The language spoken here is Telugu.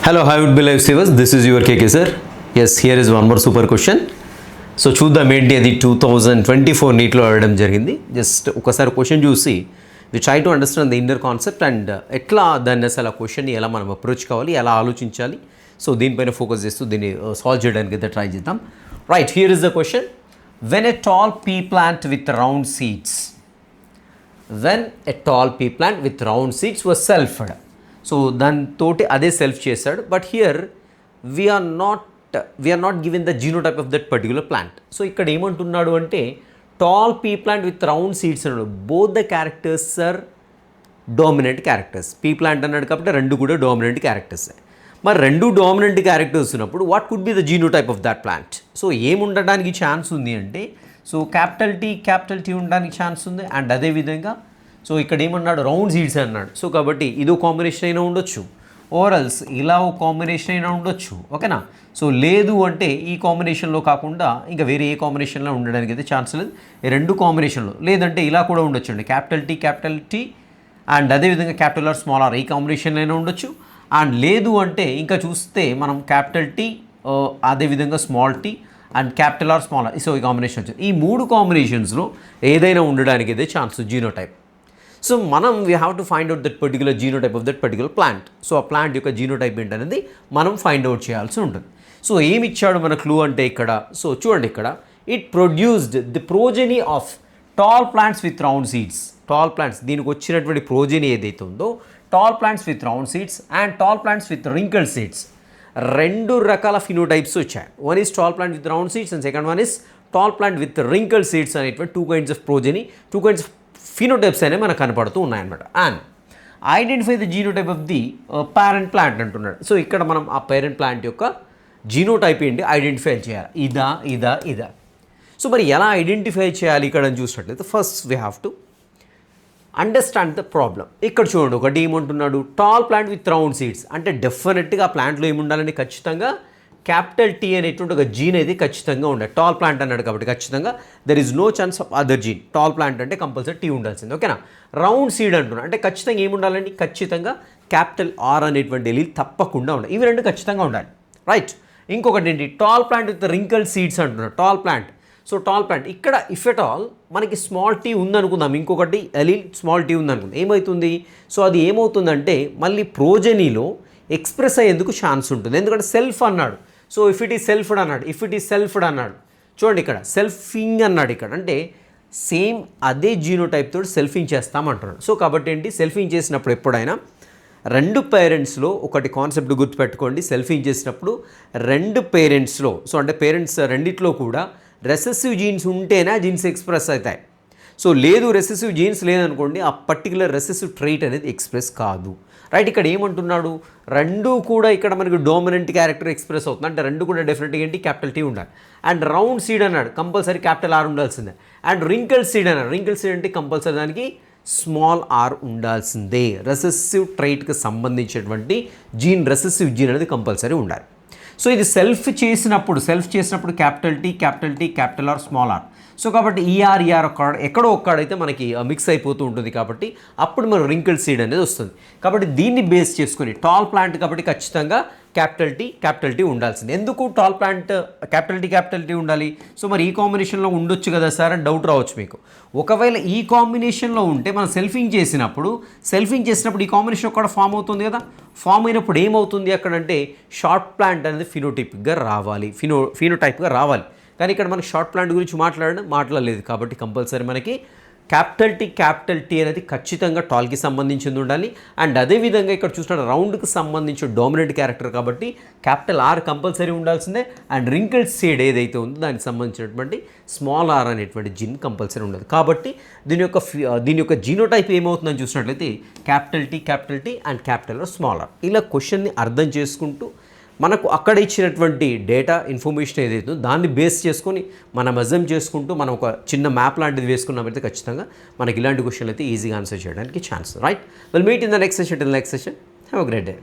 Hello, how would be life savers? This is your KK sir. Yes, here is one more super question. So చూద్దాం ఏంటి అది 2024 నీట్లో అడగడం జరిగింది. జస్ట్ ఒకసారి క్వశ్చన్ చూసి we try to understand the inner concept and ఎట్లా దాన్ని అసలు ఆ క్వశ్చన్ని ఎలా మనం అప్రోచ్ కావాలి, ఎలా ఆలోచించాలి, సో దీనిపైన ఫోకస్ చేస్తూ దీన్ని సాల్వ్ చేయడానికి అయితే ట్రై చేద్దాం. Right, here is the question. When a tall pea plant with round seeds was selfed. So దానితోటి అదే సెల్ఫ్ చేశాడు. But here we're not given the genotype of that particular plant. So ఇక్కడ ఏమంటున్నాడు అంటే tall pea plant with round seeds అన్నాడు. Both the characters are dominant characters. Pea plant అన్నాడు కాబట్టి రెండు కూడా డామినెంట్ క్యారెక్టర్స్. మరి రెండు డామినెంట్ క్యారెక్టర్స్ ఉన్నప్పుడు what could be the genotype of that plant? So ఏముండడానికి ఛాన్స్ ఉంది అంటే సో క్యాపిటల్ టీ ఉండడానికి ఛాన్స్ ఉంది. అండ్ అదేవిధంగా సో ఇక్కడ ఏమన్నాడు, రౌండ్ సీడ్స్ అన్నాడు. సో కాబట్టి ఇదో కాంబినేషన్ అయినా ఉండొచ్చు, ఓరల్స్ ఇలా ఓ కాంబినేషన్ అయినా ఉండొచ్చు. ఓకేనా? సో లేదు అంటే ఈ కాంబినేషన్లో కాకుండా ఇంకా వేరే ఏ కాంబినేషన్లో ఉండడానికి అయితే ఛాన్స్ లేదు. ఈ రెండు కాంబినేషన్లో లేదంటే ఇలా కూడా ఉండొచ్చు అండి. క్యాపిటల్ టీ అండ్ అదేవిధంగా క్యాపిటల్ ఆర్ స్మాల్ ఆర్ ఈ కాంబినేషన్లో అయినా ఉండొచ్చు. అండ్ లేదు అంటే ఇంకా చూస్తే మనం క్యాపిటల్ టీ అదేవిధంగా small T and capital R small R, so ఈ కాంబినేషన్ వచ్చింది. ఈ మూడు కాంబినేషన్స్లో ఏదైనా ఉండడానికి అయితే ఛాన్స్ జీనోటైప్. సో మనం we have to find out that particular genotype of that particular plant. So ఆ ప్లాంట్ యొక్క జీనోటైప్ ఏంటనేది మనం ఫైండ్ అవుట్ చేయాల్సి ఉంటుంది. సో ఏమి ఇచ్చాడు మన క్లూ అంటే ఇక్కడ సో చూడండి, ఇక్కడ it produced the progeny of tall plants with round seeds. Tall plants దీనికి వచ్చినటువంటి ప్రోజెనీ ఏదైతే ఉందో tall plants with round seeds and tall plants with wrinkle seeds, రెండు రకాల ఫినోటైప్స్ వచ్చాయి. One is tall plant with round seeds and second one is tall plant with wrinkle seeds అనేటువంటి two kinds of progeny, two kinds of phenotypes అనేవి మనకు కనపడుతూ ఉన్నాయన్నమాట. And identify the genotype of the parent plant అంటున్నాడు. సో ఇక్కడ మనం ఆ పేరెంట్ ప్లాంట్ యొక్క జీనోటైప్ ఏంటి ఐడెంటిఫై చేయాలి. ఇదా. సో మరి ఎలా ఐడెంటిఫై చేయాలి ఇక్కడ అని చూసినట్లయితే first we have to understand the problem. ఇక్కడ చూడండి, ఒకటి ఏమంటున్నాడు, tall plant with round seeds అంటే డెఫినెట్గా ఆ ప్లాంట్లో ఏముండాలని ఖచ్చితంగా క్యాపిటల్ టీ అనేటువంటి ఒక జీన్ అయితే ఖచ్చితంగా ఉండాలి. టాల్ ప్లాంట్ అన్నాడు కాబట్టి ఖచ్చితంగా there is no chance of other gene. Tall plant అంటే కంపల్సరీ టీ ఉండాల్సింది. ఓకేనా? రౌండ్ సీడ్ అంటున్నా అంటే ఖచ్చితంగా ఏముండాలండి, ఖచ్చితంగా క్యాపిటల్ ఆర్ అనేటువంటి ఎలీల్ తప్పకుండా ఉండాలి. ఇవి రెండు ఖచ్చితంగా ఉండాలి. రైట్. ఇంకొకటి ఏంటి, tall plant with wrinkle seeds అంటున్నాడు. Tall plant, so tall plant ఇక్కడ ఇఫ్ ఎట్ ఆల్ మనకి స్మాల్ టీ ఉందనుకుందాం, ఇంకొకటి ఎలీల్ స్మాల్ టీ ఉందనుకుందాం, ఏమవుతుంది? సో అది ఏమవుతుందంటే మళ్ళీ ప్రోజెనీలో ఎక్స్ప్రెస్ అయ్యేందుకు ఛాన్స్ ఉంటుంది. ఎందుకంటే సెల్ఫ్ అన్నాడు. సో ఇఫ్ ఇట్ ఈస్ సెల్ఫ్డ్ అన్నాడు. చూడండి, ఇక్కడ సెల్ఫింగ్ అన్నాడు. ఇక్కడ అంటే సేమ్ అదే జీనోటైప్ తోటి సెల్ఫింగ్ చేస్తామంటున్నాడు. సో కాబట్టి ఏంటి, సెల్ఫింగ్ చేసినప్పుడు ఎప్పుడైనా రెండు పేరెంట్స్లో ఒకటి కాన్సెప్ట్ గుర్తుపెట్టుకోండి. సెల్ఫింగ్ చేసినప్పుడు రెండు పేరెంట్స్లో, సో అంటే పేరెంట్స్ రెండిట్లో కూడా రెసెసివ్ జీన్స్ ఉంటేనే జీన్స్ ఎక్స్ప్రెస్ అవుతాయి. సో లేదు, రెసెసివ్ జీన్స్ లేదనుకోండి, ఆ పర్టికులర్ రెసెసివ్ ట్రైట్ అనేది ఎక్స్ప్రెస్ కాదు. రైట్. ఇక్కడ ఏమంటున్నాడు, రెండు కూడా ఇక్కడ మనకు డామినెంట్ క్యారెక్టర్ ఎక్స్ప్రెస్ అవుతుంది. అంటే రెండు కూడా డెఫినెట్గా ఏంటి, క్యాపిటల్ టీ ఉండాలి. అండ్ రౌండ్ సీడ్ అన్నాడు, కంపల్సరీ క్యాపిటల్ ఆర్ ఉండాల్సిందే. అండ్ రింకిల్ సీడ్ అన్నాడు, రింకిల్ సీడ్ అంటే కంపల్సరీ దానికి స్మాల్ ఆర్ ఉండాల్సిందే. రెసెసివ్ ట్రైట్కి సంబంధించినటువంటి జీన్, రెసెసివ్ జీన్ అనేది కంపల్సరీ ఉండాలి. సో ఇది సెల్ఫ్ చేసినప్పుడు capital R small R. So కాబట్టి ఈఆర్ ఎక్కడో ఒక్కడైతే మనకి మిక్స్ అయిపోతూ ఉంటుంది. కాబట్టి అప్పుడు మన రింకిల్ సీడ్ అనేది వస్తుంది. కాబట్టి దీన్ని బేస్ చేసుకొని టాల్ ప్లాంట్ కాబట్టి ఖచ్చితంగా క్యాపిటల్ టీ ఉండాల్సింది. ఎందుకు టాల్ ప్లాంట్ క్యాపిటల్ టీ ఉండాలి? సో మరి ఈ కాంబినేషన్లో ఉండొచ్చు కదా సార్ అని డౌట్ రావచ్చు మీకు. ఒకవేళ ఈ కాంబినేషన్లో ఉంటే మనం సెల్ఫింగ్ చేసినప్పుడు ఈ కాంబినేషన్ కూడా ఫామ్ అవుతుంది కదా. ఫామ్ అయినప్పుడు ఏమవుతుంది అక్కడంటే షార్ట్ ప్లాంట్ అనేది ఫినోటైప్గా రావాలి. కానీ ఇక్కడ మనకి షార్ట్ ప్లాంట్ గురించి మాట్లాడలేదు. కాబట్టి కంపల్సరీ మనకి క్యాపిటల్ టీ అనేది ఖచ్చితంగా టాల్కి సంబంధించింది ఉండాలి. అండ్ అదేవిధంగా ఇక్కడ చూసిన రౌండ్కి సంబంధించిన డామినెంట్ క్యారెక్టర్ కాబట్టి క్యాపిటల్ ఆర్ కంపల్సరీ ఉండాల్సిందే. అండ్ రింకిల్ సీడ్ ఏదైతే ఉందో దానికి సంబంధించినటువంటి స్మాల్ ఆర్ అనేటువంటి జీన్ కంపల్సరీ ఉండదు. కాబట్టి దీని యొక్క జీనోటైప్ ఏమవుతుందని చూసినట్లయితే capital T and capital R small R. ఇలా క్వశ్చన్ని అర్థం చేసుకుంటూ మనకు అక్కడ ఇచ్చినటువంటి డేటా ఇన్ఫర్మేషన్ ఏదైతుందో దాన్ని బేస్ చేసుకొని మనం అజమ్ చేసుకుంటూ మనం ఒక చిన్న మ్యాప్ లాంటిది వేసుకున్నామైతే ఖచ్చితంగా మనకి ఇలాంటి క్వశ్చన్లు అయితే ఈజీగా ఆన్సర్ చేయడానికి chance. Right. Will meet in the next session. Have a great day.